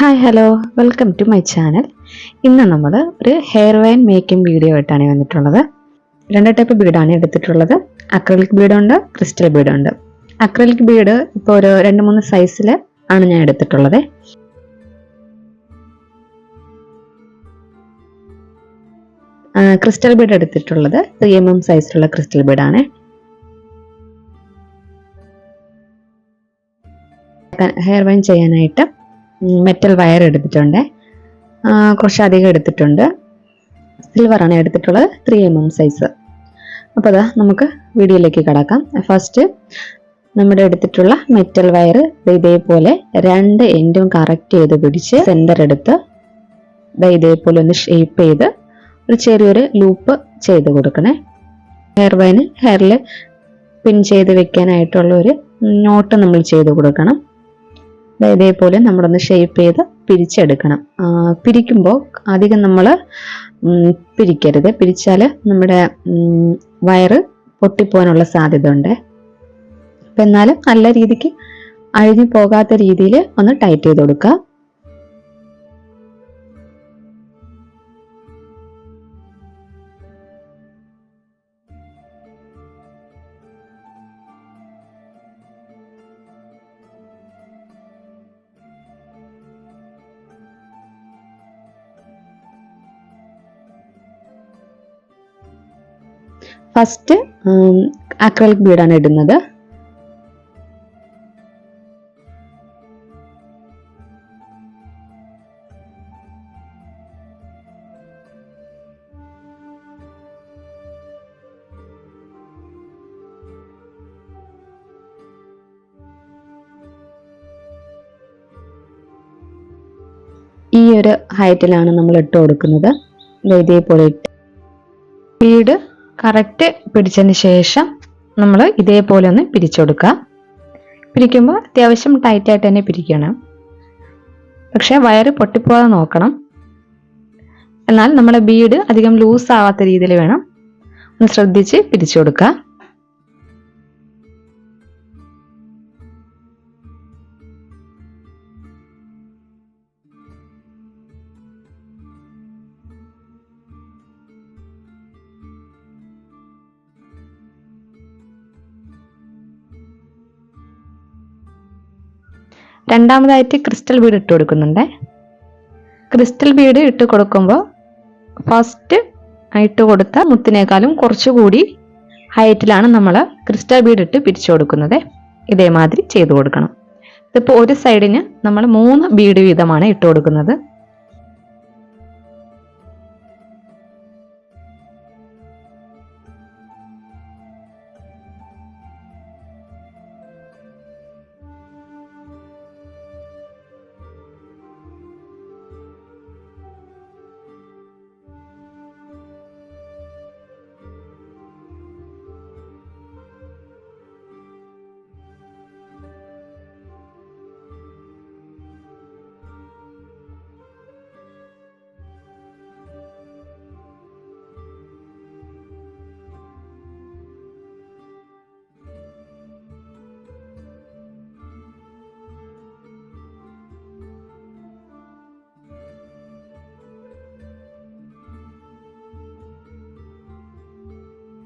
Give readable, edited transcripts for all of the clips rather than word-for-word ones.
Hi hello welcome to my channel. ഇന്ന് നമ്മൾ ഒരു ഹെയർ വൈൻ മേക്കിംഗ് വീഡിയോ ആയിട്ടാണ് വന്നിട്ടുള്ളത്. രണ്ട് ടൈപ്പ് ബീഡാണ് എടുത്തിട്ടുള്ളത്. അക്രലിക് ബീഡുണ്ട്, ക്രിസ്റ്റൽ ബീഡുണ്ട്. അക്രലിക് ബീഡ് ഇപ്പോൾ ഒരു 2-3 സൈസിൽ ആണ് ഞാൻ എടുത്തിട്ടുള്ളത്. ക്രിസ്റ്റൽ ബീഡ് എടുത്തിട്ടുള്ളത് 3mm സൈസിലുള്ള ക്രിസ്റ്റൽ ബീഡാണ്. ഹെയർ വൈൻ ചെയ്യാനായിട്ട് മെറ്റൽ വയർ എടുത്തിട്ടുണ്ട്, കുറച്ചധികം എടുത്തിട്ടുണ്ട്. സിൽവറാണ് എടുത്തിട്ടുള്ളത്, 3mm സൈസ്. അപ്പോൾ അതാ നമുക്ക് വീഡിയോയിലേക്ക് കടക്കാം. ഫസ്റ്റ് നമ്മുടെ എടുത്തിട്ടുള്ള മെറ്റൽ വയർ ഇതേപോലെ 2 എൻഡും കറക്റ്റ് ചെയ്ത് പിടിച്ച് സെന്റർ എടുത്ത് ഇതേപോലെ ഒന്ന് ഷേപ്പ് ചെയ്ത് ഒരു ചെറിയൊരു ലൂപ്പ് ചെയ്ത് കൊടുക്കണേ. ഹെയർ വൈന് ഹെയറിൽ പിൻ ചെയ്ത് വെക്കാനായിട്ടുള്ള ഒരു നോട്ട് നമ്മൾ ചെയ്ത് കൊടുക്കണം. ഇതേപോലെ നമ്മളൊന്ന് ഷേപ്പ് ചെയ്ത് പിരിച്ചെടുക്കണം. പിരിക്കുമ്പോൾ അധികം നമ്മൾ പിരിക്കരുത്. പിരിച്ചാൽ നമ്മുടെ വയറ് പൊട്ടിപ്പോകാനുള്ള സാധ്യത ഉണ്ട്. അപ്പം എന്നാലും നല്ല രീതിക്ക് അഴിഞ്ഞു പോകാത്ത രീതിയിൽ ഒന്ന് ടൈറ്റ് ചെയ്ത് കൊടുക്കുക. ഫസ്റ്റ് അക്രലിക് ബീഡാണ് ഇടുന്നത്. ഈ ഒരു ഹൈറ്റിലാണ് നമ്മൾ ഇട്ട് കൊടുക്കുന്നത്. ഇതേപോലെ ഇട്ട് ബീഡ് കറക്റ്റ് പിടിച്ചതിന് ശേഷം നമ്മൾ ഇതേപോലെ ഒന്ന് പിരിച്ചു കൊടുക്കുക. പിരിക്കുമ്പോൾ അത്യാവശ്യം ടൈറ്റായിട്ട് തന്നെ പിരിക്കണം. പക്ഷെ വയറ് പൊട്ടിപ്പോകാതെ നോക്കണം. എന്നാൽ നമ്മളെ ബീഡ് അധികം ലൂസ് ആവാത്ത രീതിയിൽ വേണം ഒന്ന് ശ്രദ്ധിച്ച് പിരിച്ചു കൊടുക്കുക. രണ്ടാമതായിട്ട് ക്രിസ്റ്റൽ ബീഡ് ഇട്ട് കൊടുക്കുന്നുണ്ട്. ക്രിസ്റ്റൽ ബീഡ് ഇട്ട് കൊടുക്കുമ്പോൾ ഫസ്റ്റ് ഇട്ട് കൊടുത്ത മുത്തിനേക്കാളും കുറച്ചുകൂടി ഹൈറ്റിലാണ് നമ്മൾ ക്രിസ്റ്റൽ ബീഡ് ഇട്ട് പിരിച്ചു കൊടുക്കുന്നത്. ഇതേമാതിരി ചെയ്ത് കൊടുക്കണം. ഇതിപ്പോൾ ഒരു സൈഡിന് നമ്മൾ 3 ബീഡ് വീതമാണ് ഇട്ട് കൊടുക്കുന്നത്.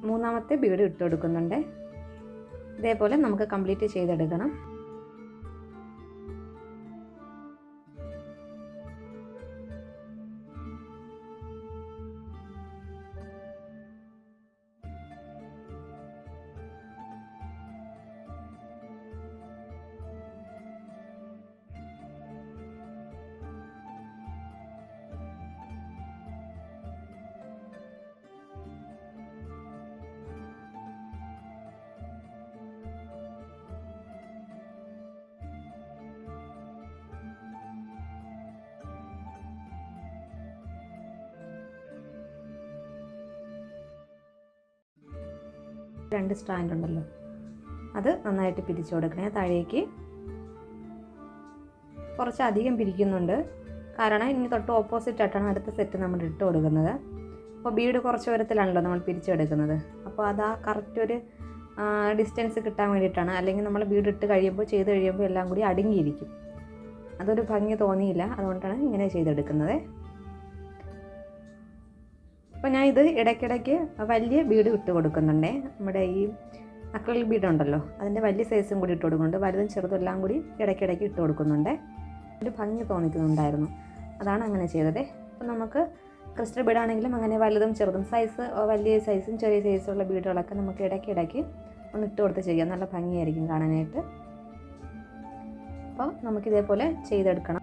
മൂന്നാമത്തെ ബീഡ് ഇട്ട് കൊടുക്കുന്നുണ്ട്. ഇതേപോലെ നമുക്ക് കംപ്ലീറ്റ് ചെയ്തെടുക്കണം. രണ്ട് സ്റ്റാൻഡ് ഉണ്ടല്ലോ, അത് നന്നായിട്ട് പിരിച്ചു കൊടുക്കണേ. താഴേക്ക് കുറച്ചധികം പിരിക്കുന്നുണ്ട്, കാരണം ഇനി തൊട്ട് ഓപ്പോസിറ്റ് ആയിട്ടാണ് അടുത്ത സെറ്റ് നമ്മൾ ഇട്ട് കൊടുക്കുന്നത്. അപ്പോൾ ബീഡ് കുറച്ച് ഉയരത്തിലാണല്ലോ നമ്മൾ പിരിച്ചെടുക്കുന്നത്. അപ്പോൾ അത് ആ കറക്റ്റ് ഒരു ഡിസ്റ്റൻസ് കിട്ടാൻ വേണ്ടിയിട്ടാണ്. അല്ലെങ്കിൽ നമ്മൾ ബീഡ് ഇട്ട് കഴിയുമ്പോൾ ചെയ്ത് കഴിയുമ്പോൾ എല്ലാം കൂടി അടുങ്ങിയിരിക്കും. അതൊരു ഭംഗി തോന്നിയില്ല, അതുകൊണ്ടാണ് ഇങ്ങനെ ചെയ്തെടുക്കുന്നത്. അപ്പോൾ ഞാൻ ഇത് ഇടയ്ക്കിടയ്ക്ക് വലിയ ബീഡ് ഇട്ട് കൊടുക്കുന്നുണ്ടേ. നമ്മുടെ ഈ അക്രിലിക് ബീഡ് ഉണ്ടല്ലോ, അതിൻ്റെ വലിയ സൈസും കൂടി ഇട്ട് കൊടുക്കുന്നുണ്ട്. വലുതും ചെറുതും എല്ലാം കൂടി ഇടയ്ക്കിടയ്ക്ക് ഇട്ട് കൊടുക്കുന്നുണ്ട്. ഒരു ഭംഗി തോന്നിക്കുന്നുണ്ടായിരുന്നു, അതാണ് അങ്ങനെ ചെയ്തത്. അപ്പോൾ നമുക്ക് ക്രിസ്റ്റൽ ബീഡാണെങ്കിലും അങ്ങനെ വലുതും ചെറുതും സൈസ്, വലിയ സൈസും ചെറിയ സൈസുള്ള ബീഡുകളൊക്കെ നമുക്ക് ഇടയ്ക്കിടയ്ക്ക് ഒന്ന് ഇട്ട് കൊടുത്ത് ചെയ്യാം. നല്ല ഭംഗിയായിരിക്കും കാണാനായിട്ട്. അപ്പോൾ നമുക്കിതേപോലെ ചെയ്തെടുക്കണം.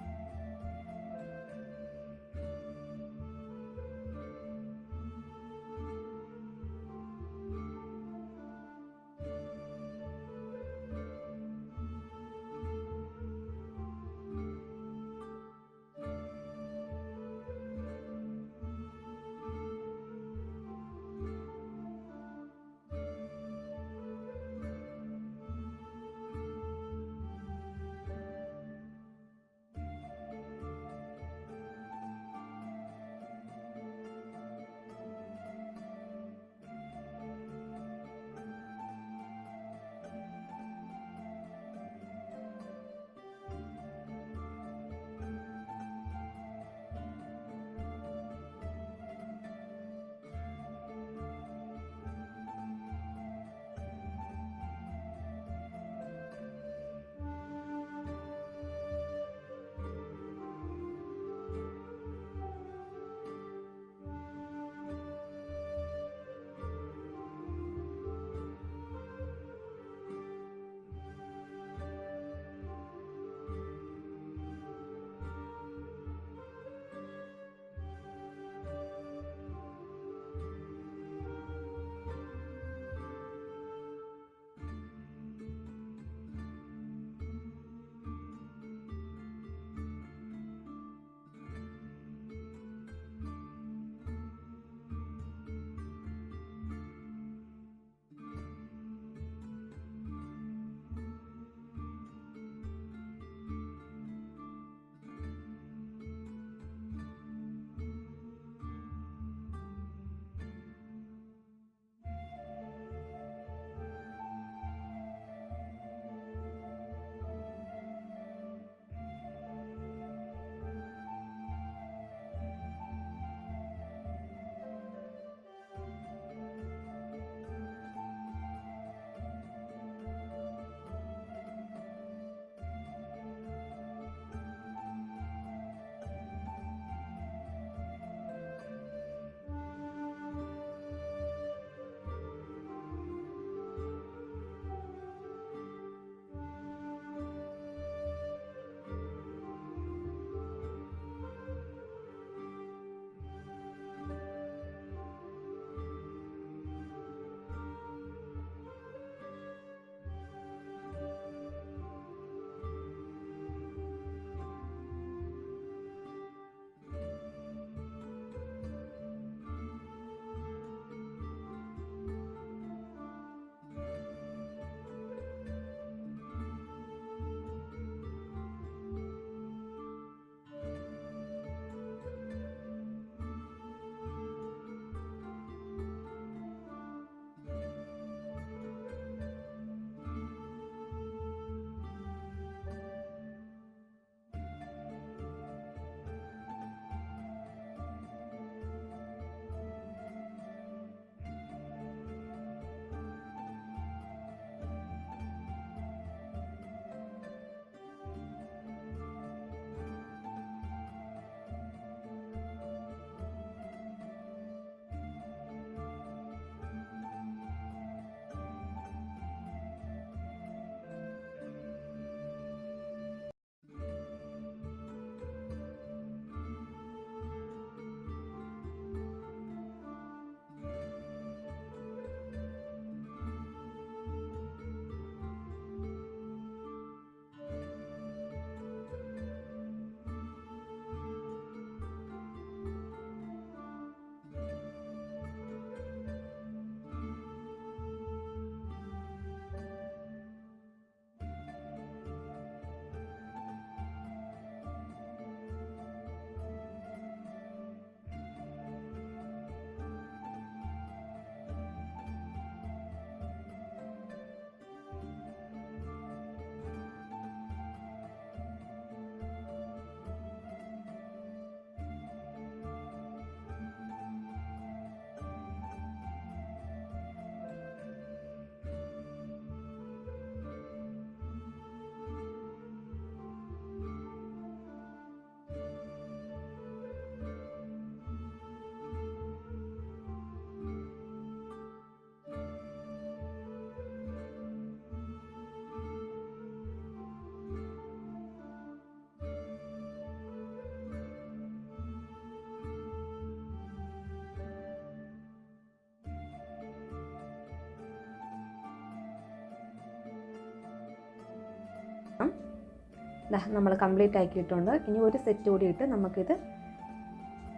നമ്മൾ കംപ്ലീറ്റ് ആക്കിയിട്ടുണ്ട്. ഇനി ഒരു സെറ്റ് കൂടി ഇട്ട് നമുക്കിത്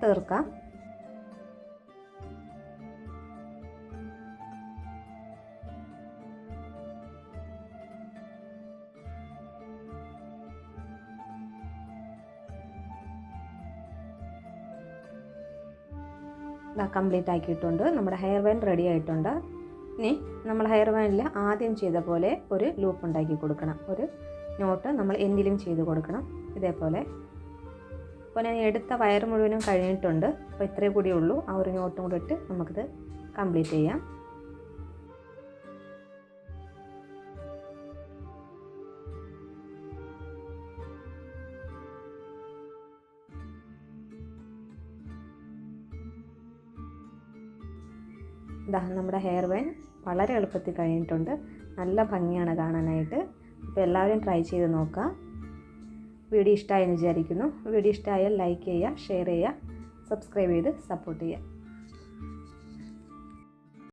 തീർക്കാം. കംപ്ലീറ്റ് ആക്കിയിട്ടുണ്ട്. നമ്മുടെ ഹെയർ ബാൻ റെഡി ആയിട്ടുണ്ട്. ഇനി നമ്മൾ ഹെയർ ബാനിൽ ആദ്യം ചെയ്ത പോലെ ഒരു ലൂപ്പ് ഉണ്ടാക്കി കൊടുക്കണം. ഒരു നോട്ട് നമ്മൾ എൻഡിലും ചെയ്ത് കൊടുക്കണം ഇതേപോലെ. അപ്പോൾ ഞാൻ എടുത്ത വയർ മുഴുവനും കഴിഞ്ഞിട്ടുണ്ട്. അപ്പോൾ ഇത്രയേ കൂടി ഉള്ളൂ. ആ ഒരു നോട്ടും കൂടി ഇട്ട് നമുക്കിത് കംപ്ലീറ്റ് ചെയ്യാം. നമ്മുടെ ഹെയർ ബാൻ വളരെ എളുപ്പത്തിൽ കഴിഞ്ഞിട്ടുണ്ട്. നല്ല ഭംഗിയാണ് കാണാനായിട്ട്. അപ്പോൾ എല്ലാവരും ട്രൈ ചെയ്ത് നോക്കുക. വീഡിയോ ഇഷ്ടമായെന്ന് വിചാരിക്കുന്നു. വീഡിയോ ഇഷ്ടമായാൽ ലൈക്ക് ചെയ്യുക, ഷെയർ ചെയ്യുക, സബ്സ്ക്രൈബ് ചെയ്ത് സപ്പോർട്ട് ചെയ്യുക.